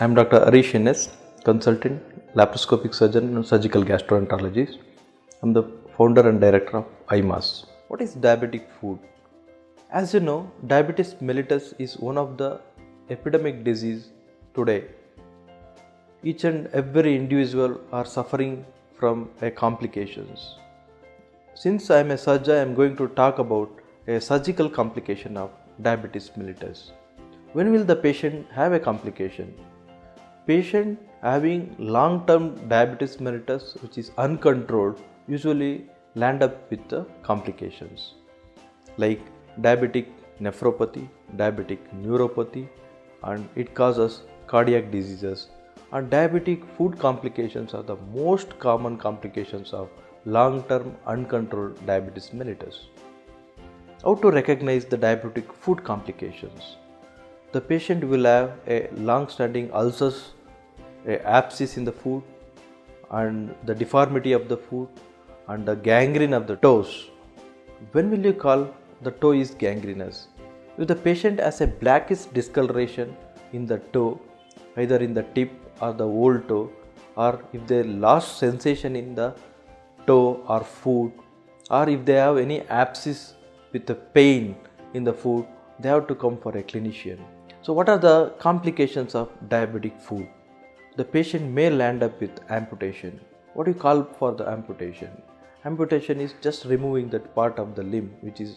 I am Dr. Harish Gowda, consultant, laparoscopic surgeon and surgical gastroenterologist. I am the founder and director of HIMAS. What is diabetic food? As you know, diabetes mellitus is one of the epidemic disease today. Each and every individual are suffering from complications. Since I am a surgeon, I am going to talk about a surgical complication of diabetes mellitus. When will the patient have a complication? Patient having long-term diabetes mellitus which is uncontrolled usually land up with the complications like diabetic nephropathy, diabetic neuropathy, and it causes cardiac diseases. And diabetic food complications are the most common complications of long-term uncontrolled diabetes mellitus. How to recognize the diabetic food complications? The patient will have a long-standing ulcers, a abscess in the food, and the deformity of the food, and the gangrene of the toes. When will you call the toe is gangrenous? If the patient has a blackish discoloration in the toe, either in the tip or the old toe, or if they lost sensation in the toe or foot, or if they have any abscess with the pain in the foot, they have to come for a clinician. So what are the complications of diabetic food? The patient may land up with amputation. What do you call for the amputation? Amputation is just removing that part of the limb which is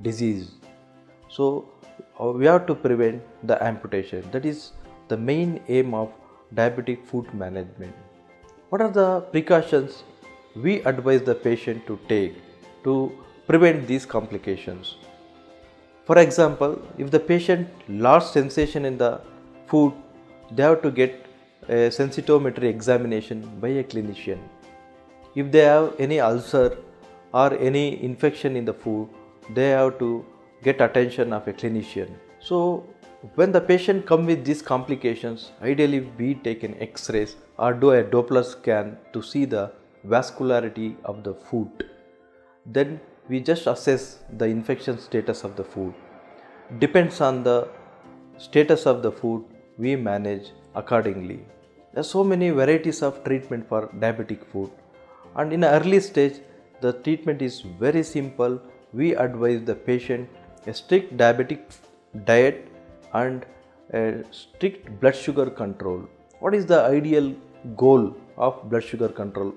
diseased. So we have to prevent the amputation. That is the main aim of diabetic food management. What are the precautions we advise the patient to take to prevent these complications? For example, if the patient lost sensation in the food, they have to get a sensitometry examination by a clinician. If they have any ulcer or any infection in the food, they have to get attention of a clinician. So when the patient come with these complications, ideally we take an X-rays or do a Doppler scan to see the vascularity of the foot. Then we just assess the infection status of the food. Depends on the status of the food, we manage accordingly. There are so many varieties of treatment for diabetic food, and in an early stage the treatment is very simple. We advise the patient a strict diabetic diet and a strict blood sugar control. What is the ideal goal of blood sugar control?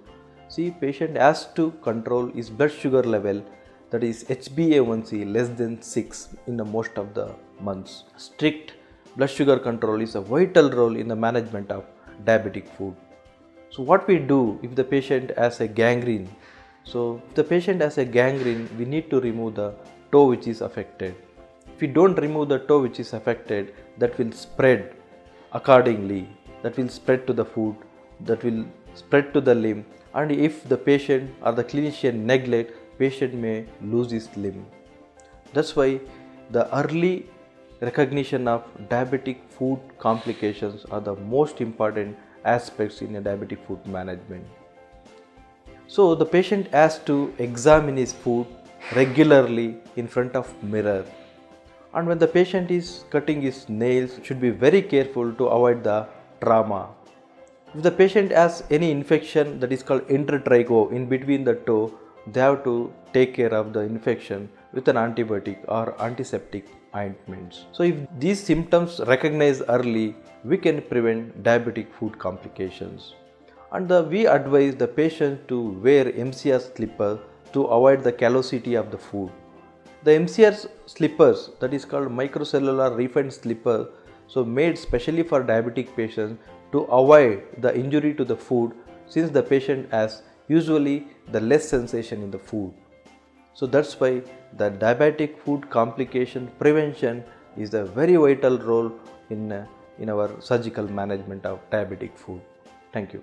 See, patient has to control his blood sugar level, that is HbA1c less than 6 in the most of the months. Strict blood sugar control is a vital role in the management of diabetic food. So what we do if the patient has a gangrene? So if the patient has a gangrene, we need to remove the toe which is affected. If we don't remove the toe which is affected, that will spread accordingly. That will spread to the foot, that will spread to the limb, and if the patient or the clinician neglect, patient may lose his limb. That's why the early recognition of diabetic food complications are the most important aspects in a diabetic food management. So the patient has to examine his food regularly in front of mirror, and when the patient is cutting his nails, should be very careful to avoid the trauma. If the patient has any infection that is called intertrigo in between the toe, they have to take care of the infection with an antibiotic or antiseptic ointments. So if these symptoms recognized early, we can prevent diabetic food complications. And we advise the patient to wear MCR slippers to avoid the callosity of the food. The MCR slippers, that is called microcellular refined slipper, so made specially for diabetic patients to avoid the injury to the food, since the patient has usually the less sensation in the food. So that's why the diabetic food complication prevention is a very vital role in our surgical management of diabetic food. Thank you.